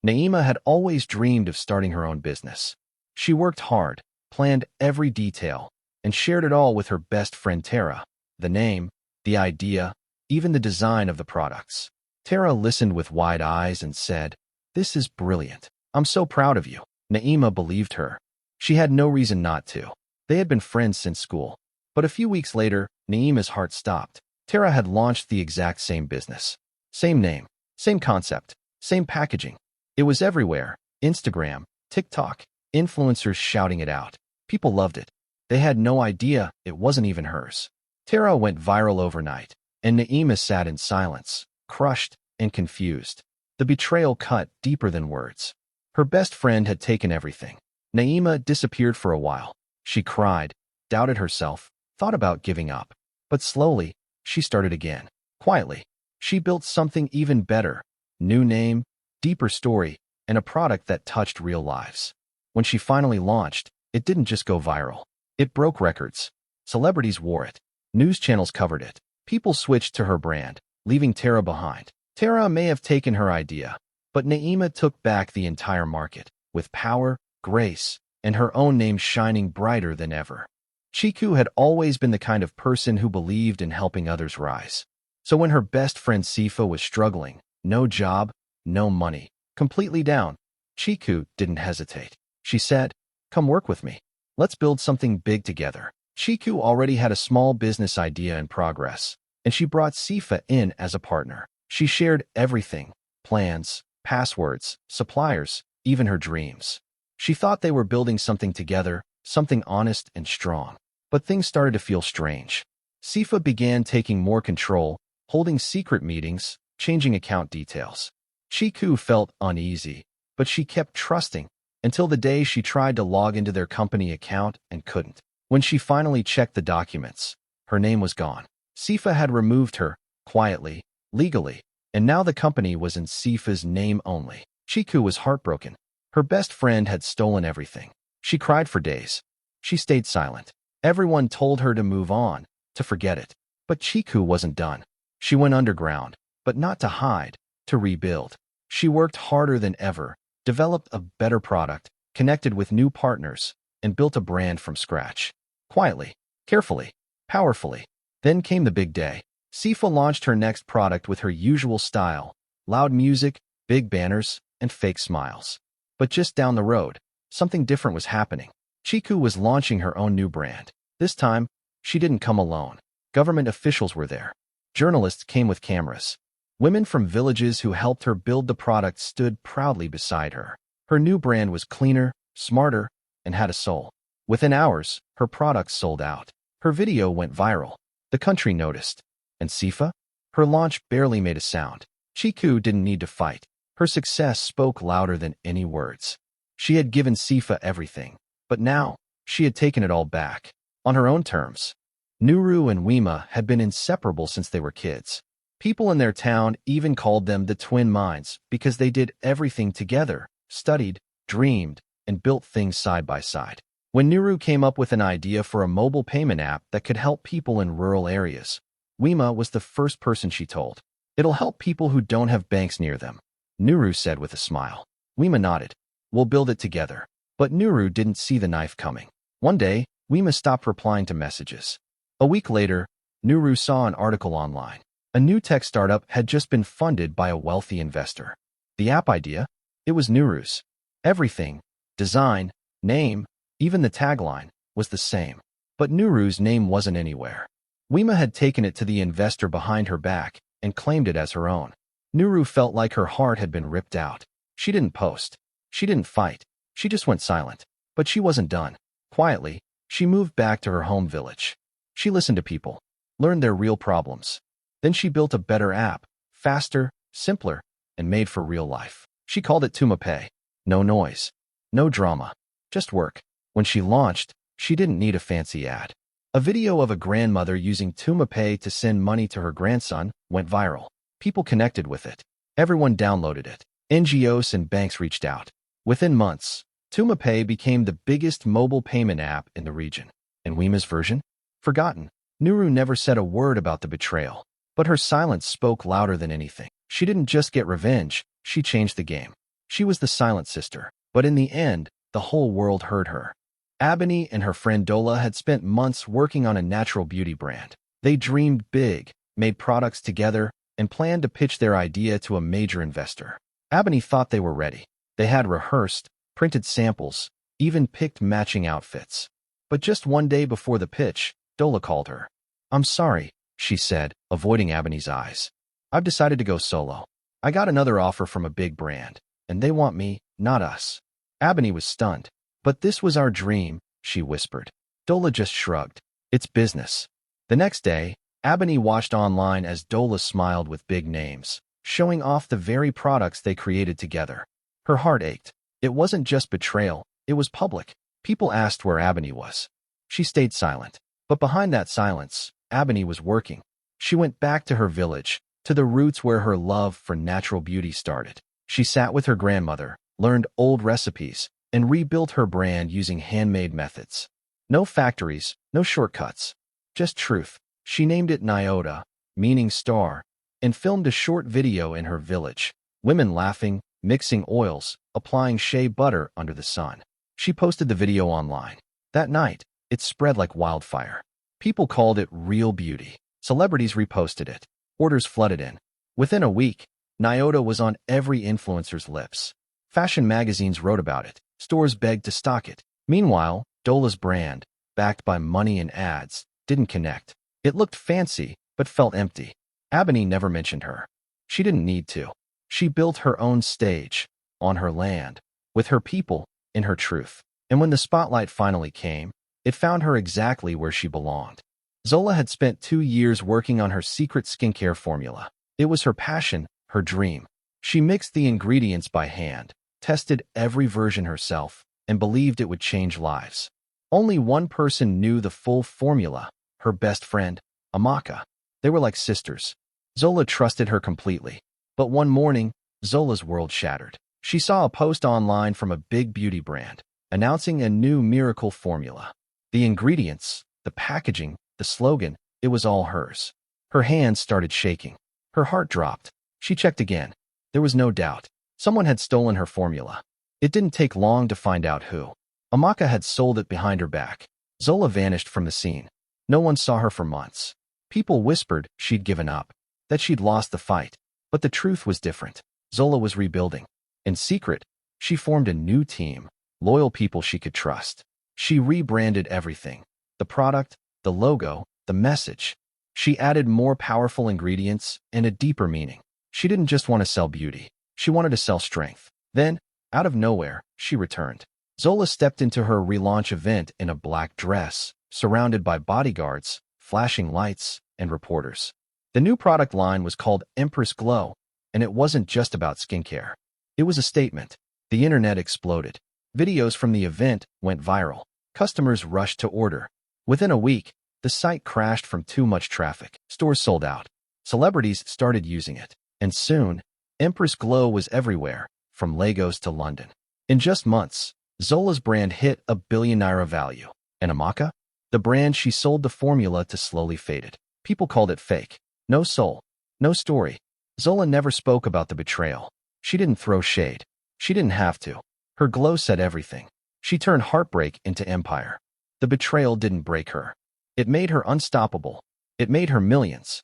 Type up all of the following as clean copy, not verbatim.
Naima had always dreamed of starting her own business. She worked hard, planned every detail, and shared it all with her best friend Tara. The name, the idea, even the design of the products. Tara listened with wide eyes and said, "This is brilliant. I'm so proud of you." Naima believed her. She had no reason not to. They had been friends since school. But a few weeks later, Naima's heart stopped. Tara had launched the exact same business. Same name, same concept, same packaging. It was everywhere. Instagram, TikTok, influencers shouting it out. People loved it. They had no idea it wasn't even hers. Tara went viral overnight, and Naima sat in silence, crushed and confused. The betrayal cut deeper than words. Her best friend had taken everything. Naima disappeared for a while. She cried, doubted herself, thought about giving up. But slowly, she started again. Quietly, she built something even better. New name, deeper story, and a product that touched real lives. When she finally launched, it didn't just go viral. It broke records. Celebrities wore it. News channels covered it. People switched to her brand, leaving Tara behind. Tara may have taken her idea, but Naima took back the entire market, with power, grace, and her own name shining brighter than ever. Chiku had always been the kind of person who believed in helping others rise. So when her best friend Sifa was struggling, no job, no money, completely down, Chiku didn't hesitate. She said, "Come work with me. Let's build something big together." Chiku already had a small business idea in progress, and she brought Sifa in as a partner. She shared everything, plans, passwords, suppliers, even her dreams. She thought they were building something together, something honest and strong. But things started to feel strange. Sifa began taking more control, holding secret meetings, changing account details. Chiku felt uneasy, but she kept trusting until the day she tried to log into their company account and couldn't. When she finally checked the documents, her name was gone. Sifa had removed her, quietly, legally, and now the company was in Sifa's name only. Chiku was heartbroken. Her best friend had stolen everything. She cried for days. She stayed silent. Everyone told her to move on, to forget it. But Chiku wasn't done. She went underground, but not to hide, to rebuild. She worked harder than ever, developed a better product, connected with new partners, and built a brand from scratch. Quietly, carefully, powerfully. Then came the big day. Sifa launched her next product with her usual style, loud music, big banners, and fake smiles. But just down the road, something different was happening. Chiku was launching her own new brand. This time, she didn't come alone. Government officials were there. Journalists came with cameras. Women from villages who helped her build the product stood proudly beside her. Her new brand was cleaner, smarter, and had a soul. Within hours, her products sold out. Her video went viral. The country noticed. And Sifa? Her launch barely made a sound. Chiku didn't need to fight. Her success spoke louder than any words. She had given Sifa everything, but now she had taken it all back, on her own terms. Nuru and Wima had been inseparable since they were kids. People in their town even called them the twin minds because they did everything together, studied, dreamed, and built things side by side. When Nuru came up with an idea for a mobile payment app that could help people in rural areas, Wima was the first person she told. "It'll help people who don't have banks near them," Nuru said with a smile. Wima nodded. "We'll build it together." But Nuru didn't see the knife coming. One day, Wima stopped replying to messages. A week later, Nuru saw an article online. A new tech startup had just been funded by a wealthy investor. The app idea? It was Nuru's. Everything, design, name, even the tagline, was the same. But Nuru's name wasn't anywhere. Wima had taken it to the investor behind her back and claimed it as her own. Nuru felt like her heart had been ripped out. She didn't post. She didn't fight. She just went silent. But she wasn't done. Quietly, she moved back to her home village. She listened to people, learned their real problems. Then she built a better app, faster, simpler, and made for real life. She called it TumaPay. No noise. No drama. Just work. When she launched, she didn't need a fancy ad. A video of a grandmother using TumaPay to send money to her grandson went viral. People connected with it. Everyone downloaded it. NGOs and banks reached out. Within months, TumaPay became the biggest mobile payment app in the region. And Wima's version? Forgotten. Nuru never said a word about the betrayal. But her silence spoke louder than anything. She didn't just get revenge, she changed the game. She was the silent sister, but in the end, the whole world heard her. Abeni and her friend Dola had spent months working on a natural beauty brand. They dreamed big, made products together, and planned to pitch their idea to a major investor. Abeni thought they were ready. They had rehearsed, printed samples, even picked matching outfits. But just one day before the pitch, Dola called her. "I'm sorry," she said, avoiding Abeni's eyes. "I've decided to go solo. I got another offer from a big brand, and they want me, not us." Abeni was stunned. "But this was our dream," she whispered. Dola just shrugged. "It's business." The next day, Abeni watched online as Dola smiled with big names, showing off the very products they created together. Her heart ached. It wasn't just betrayal, it was public. People asked where Abeni was. She stayed silent. But behind that silence, Abeni was working. She went back to her village, to the roots where her love for natural beauty started. She sat with her grandmother, learned old recipes, and rebuilt her brand using handmade methods. No factories, no shortcuts, just truth. She named it Nyota, meaning star, and filmed a short video in her village. Women laughing, mixing oils, applying shea butter under the sun. She posted the video online. That night, it spread like wildfire. People called it real beauty. Celebrities reposted it. Orders flooded in. Within a week, Nyota was on every influencer's lips. Fashion magazines wrote about it. Stores begged to stock it. Meanwhile, Dola's brand, backed by money and ads, didn't connect. It looked fancy, but felt empty. Abeni never mentioned her. She didn't need to. She built her own stage, on her land, with her people, in her truth. And when the spotlight finally came, it found her exactly where she belonged. Zola had spent 2 years working on her secret skincare formula. It was her passion, her dream. She mixed the ingredients by hand, tested every version herself, and believed it would change lives. Only one person knew the full formula, her best friend, Amaka. They were like sisters. Zola trusted her completely. But one morning, Zola's world shattered. She saw a post online from a big beauty brand, announcing a new miracle formula. The ingredients, the packaging, the slogan, it was all hers. Her hands started shaking. Her heart dropped. She checked again. There was no doubt. Someone had stolen her formula. It didn't take long to find out who. Amaka had sold it behind her back. Zola vanished from the scene. No one saw her for months. People whispered she'd given up, that she'd lost the fight. But the truth was different. Zola was rebuilding. In secret, she formed a new team, loyal people she could trust. She rebranded everything. The product, the logo, the message. She added more powerful ingredients and a deeper meaning. She didn't just want to sell beauty. She wanted to sell strength. Then, out of nowhere, she returned. Zola stepped into her relaunch event in a black dress, surrounded by bodyguards, flashing lights, and reporters. The new product line was called Empress Glow, and it wasn't just about skincare. It was a statement. The internet exploded. Videos from the event went viral. Customers rushed to order. Within a week, the site crashed from too much traffic. Stores sold out. Celebrities started using it. And soon, Empress Glow was everywhere, from Lagos to London. In just months, Zola's brand hit ₦1 billion value. And Amaka? The brand she sold the formula to slowly faded. People called it fake. No soul. No story. Zola never spoke about the betrayal. She didn't throw shade. She didn't have to. Her glow said everything. She turned heartbreak into empire. The betrayal didn't break her. It made her unstoppable. It made her millions.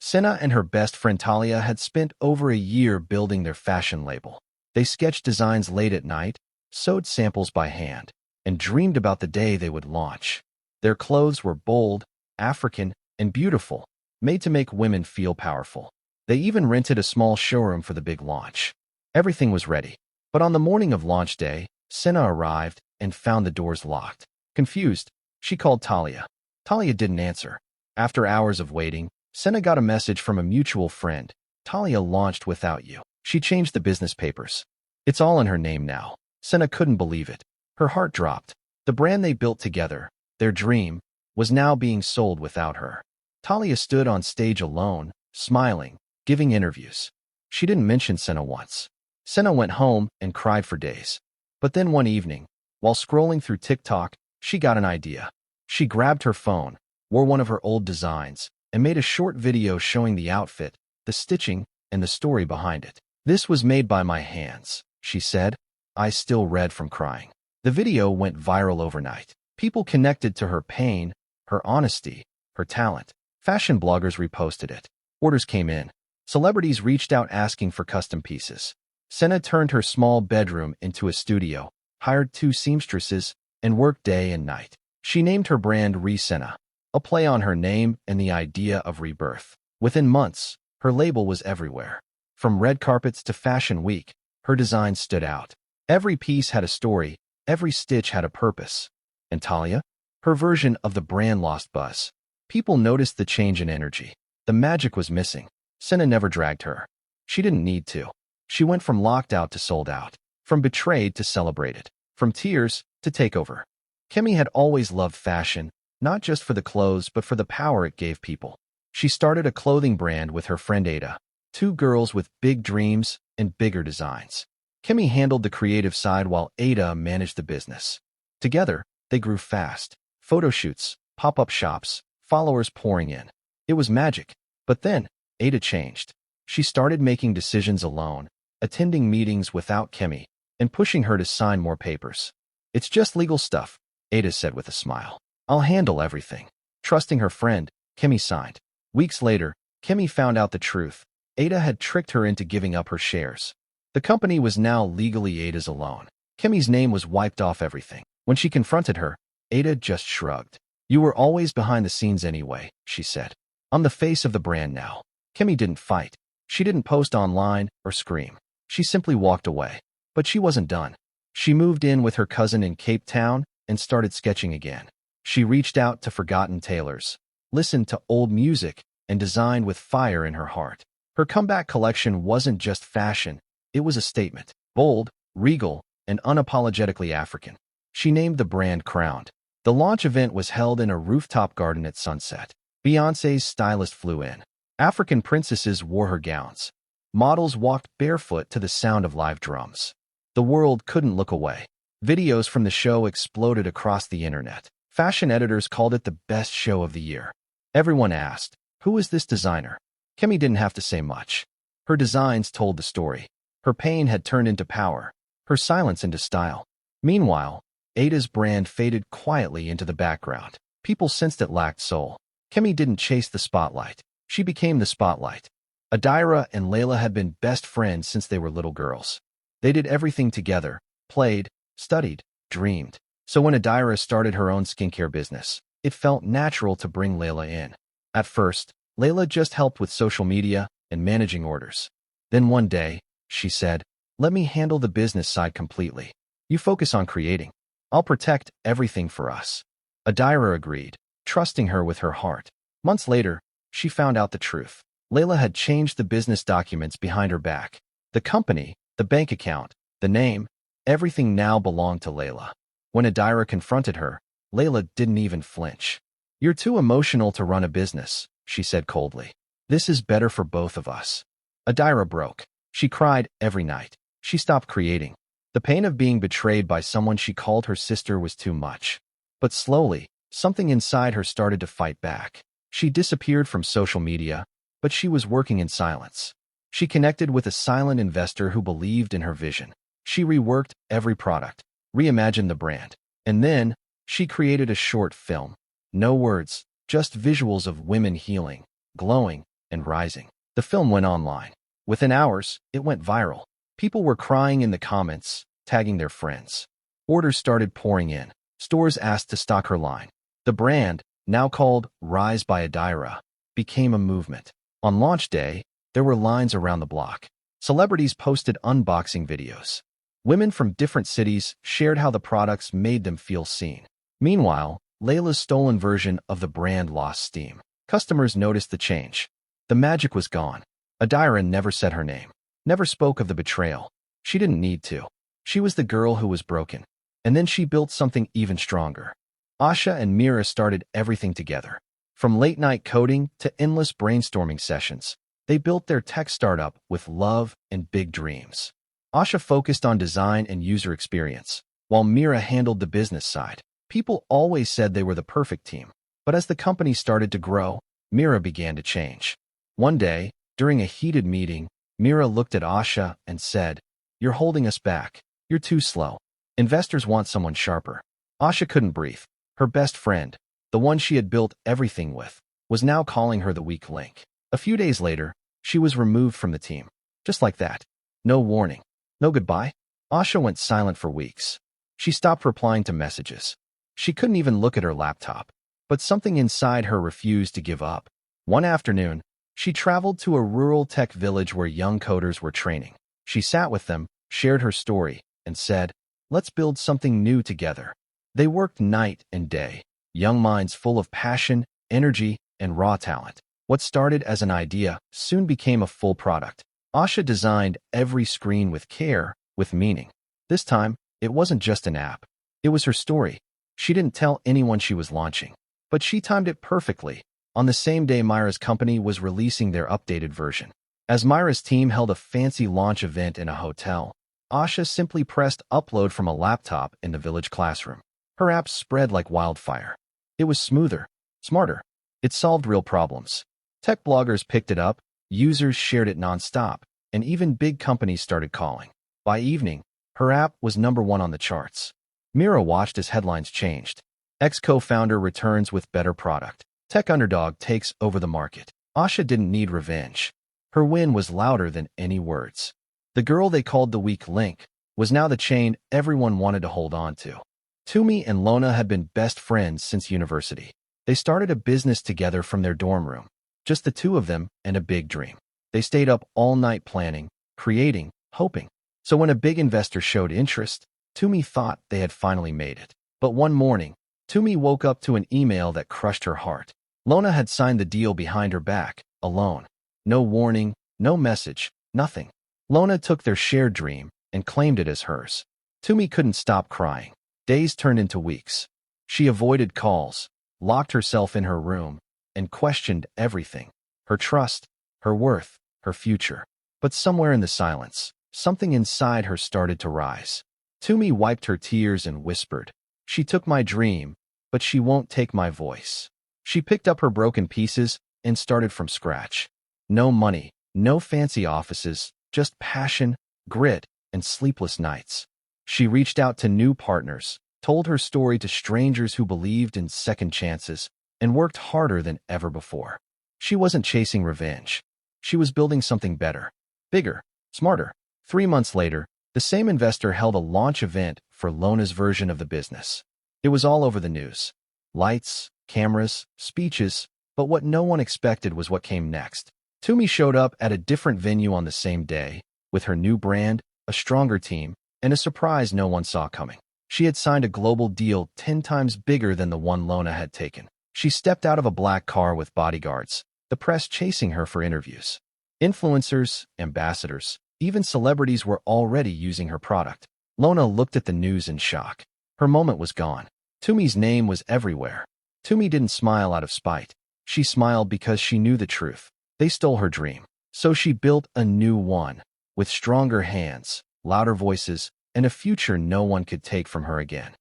Senna and her best friend Talia had spent over a year building their fashion label. They sketched designs late at night, sewed samples by hand, and dreamed about the day they would launch. Their clothes were bold, African, and beautiful, made to make women feel powerful. They even rented a small showroom for the big launch. Everything was ready. But on the morning of launch day, Senna arrived and found the doors locked. Confused, she called Talia. Talia didn't answer. After hours of waiting, Senna got a message from a mutual friend. Talia launched without you. She changed the business papers. It's all in her name now. Senna couldn't believe it. Her heart dropped. The brand they built together, their dream, was now being sold without her. Talia stood on stage alone, smiling, giving interviews. She didn't mention Senna once. Senna went home and cried for days. But then one evening, while scrolling through TikTok, she got an idea. She grabbed her phone, wore one of her old designs, and made a short video showing the outfit, the stitching, and the story behind it. This was made by my hands. she said, eyes still red from crying. The video went viral overnight. People connected to her pain, her honesty, her talent. Fashion bloggers reposted it. Orders came in. Celebrities reached out asking for custom pieces. Senna turned her small bedroom into a studio, hired 2 seamstresses, and worked day and night. She named her brand Re-Senna, a play on her name and the idea of rebirth. Within months, her label was everywhere. From red carpets to Fashion Week, her designs stood out. Every piece had a story, every stitch had a purpose. And Talia? Her version of the brand lost buzz. People noticed the change in energy. The magic was missing. Senna never dragged her. She didn't need to. She went from locked out to sold out, from betrayed to celebrated, from tears to takeover. Kemi had always loved fashion, not just for the clothes but for the power it gave people. She started a clothing brand with her friend Ada, 2 girls with big dreams and bigger designs. Kemi handled the creative side while Ada managed the business. Together, they grew fast. Photo shoots, pop-up shops, followers pouring in. It was magic. But then, Ada changed. She started making decisions alone, attending meetings without Kemi, and pushing her to sign more papers. "It's just legal stuff," Ada said with a smile. "I'll handle everything." Trusting her friend, Kemi signed. Weeks later, Kemi found out the truth. Ada had tricked her into giving up her shares. The company was now legally Ada's alone. Kemi's name was wiped off everything. When she confronted her, Ada just shrugged. "You were always behind the scenes anyway," she said. "I'm the face of the brand now." Kemi didn't fight. She didn't post online or scream. She simply walked away. But she wasn't done. She moved in with her cousin in Cape Town and started sketching again. She reached out to forgotten tailors, listened to old music, and designed with fire in her heart. Her comeback collection wasn't just fashion, it was a statement. Bold, regal, and unapologetically African. She named the brand Crowned. The launch event was held in a rooftop garden at sunset. Beyoncé's stylist flew in. African princesses wore her gowns. Models walked barefoot to the sound of live drums. The world couldn't look away. Videos from the show exploded across the internet. Fashion editors called it the best show of the year. Everyone asked, "Who is this designer?" Kemi didn't have to say much. Her designs told the story. Her pain had turned into power, her silence into style. Meanwhile, Ada's brand faded quietly into the background. People sensed it lacked soul. Kemi didn't chase the spotlight. She became the spotlight. Adira and Layla had been best friends since they were little girls. They did everything together, played, studied, dreamed. So when Adira started her own skincare business, it felt natural to bring Layla in. At first, Layla just helped with social media and managing orders. Then one day, she said, "Let me handle the business side completely. You focus on creating. I'll protect everything for us." Adira agreed, trusting her with her heart. Months later, she found out the truth. Layla had changed the business documents behind her back. The company, the bank account, the name, everything now belonged to Layla. When Adira confronted her, Layla didn't even flinch. "You're too emotional to run a business," she said coldly. "This is better for both of us." Adira broke. She cried every night. She stopped creating. The pain of being betrayed by someone she called her sister was too much. But slowly, something inside her started to fight back. She disappeared from social media, but she was working in silence. She connected with a silent investor who believed in her vision. She reworked every product, reimagined the brand, and then she created a short film. No words, just visuals of women healing, glowing, and rising. The film went online. Within hours, it went viral. People were crying in the comments, tagging their friends. Orders started pouring in. Stores asked to stock her line. The brand, now called Rise by Adira, became a movement. On launch day, there were lines around the block. Celebrities posted unboxing videos. Women from different cities shared how the products made them feel seen. Meanwhile, Layla's stolen version of the brand lost steam. Customers noticed the change. The magic was gone. Adira never said her name, never spoke of the betrayal. She didn't need to. She was the girl who was broken. And then she built something even stronger. Asha and Mira started everything together. From late-night coding to endless brainstorming sessions, they built their tech startup with love and big dreams. Asha focused on design and user experience, while Mira handled the business side. People always said they were the perfect team, but as the company started to grow, Mira began to change. One day, during a heated meeting, Mira looked at Asha and said, You're holding us back. You're too slow. Investors want someone sharper. Asha couldn't breathe. Her best friend, the one she had built everything with, was now calling her the weak link. A few days later, she was removed from the team. Just like that. No warning. No goodbye. Asha went silent for weeks. She stopped replying to messages. She couldn't even look at her laptop. But something inside her refused to give up. One afternoon, she traveled to a rural tech village where young coders were training. She sat with them, shared her story, and said, "Let's build something new together." They worked night and day, young minds full of passion, energy, and raw talent. What started as an idea soon became a full product. Asha designed every screen with care, with meaning. This time, it wasn't just an app. It was her story. She didn't tell anyone she was launching. But she timed it perfectly. On the same day Myra's company was releasing their updated version. As Myra's team held a fancy launch event in a hotel, Asha simply pressed upload from a laptop in the village classroom. Her app spread like wildfire. It was smoother, smarter. It solved real problems. Tech bloggers picked it up, users shared it nonstop, and even big companies started calling. By evening, her app was #1 on the charts. Mira watched as headlines changed. Ex-co-founder returns with better product. Tech underdog takes over the market. Asha didn't need revenge. Her win was louder than any words. The girl they called the weak link was now the chain everyone wanted to hold on to. Tumi and Lona had been best friends since university. They started a business together from their dorm room. Just the two of them and a big dream. They stayed up all night planning, creating, hoping. So when a big investor showed interest, Tumi thought they had finally made it. But one morning, Tumi woke up to an email that crushed her heart. Lona had signed the deal behind her back, alone. No warning, no message, nothing. Lona took their shared dream and claimed it as hers. Tumi couldn't stop crying. Days turned into weeks. She avoided calls, locked herself in her room, and questioned everything. Her trust, her worth, her future. But somewhere in the silence, something inside her started to rise. Tumi wiped her tears and whispered, "She took my dream, but she won't take my voice." She picked up her broken pieces and started from scratch. No money, no fancy offices, just passion, grit, and sleepless nights. She reached out to new partners, told her story to strangers who believed in second chances, and worked harder than ever before. She wasn't chasing revenge. She was building something better, bigger, smarter. 3 months later, the same investor held a launch event for Lona's version of the business. It was all over the news. Lights, cameras, speeches, but what no one expected was what came next. Tumi showed up at a different venue on the same day, with her new brand, a stronger team, and a surprise no one saw coming. She had signed a global deal 10 times bigger than the one Lona had taken. She stepped out of a black car with bodyguards, the press chasing her for interviews. Influencers, ambassadors, even celebrities were already using her product. Lona looked at the news in shock. Her moment was gone. Tumi's name was everywhere. Tumi didn't smile out of spite. She smiled because she knew the truth. They stole her dream. So she built a new one, with stronger hands, louder voices, and a future no one could take from her again.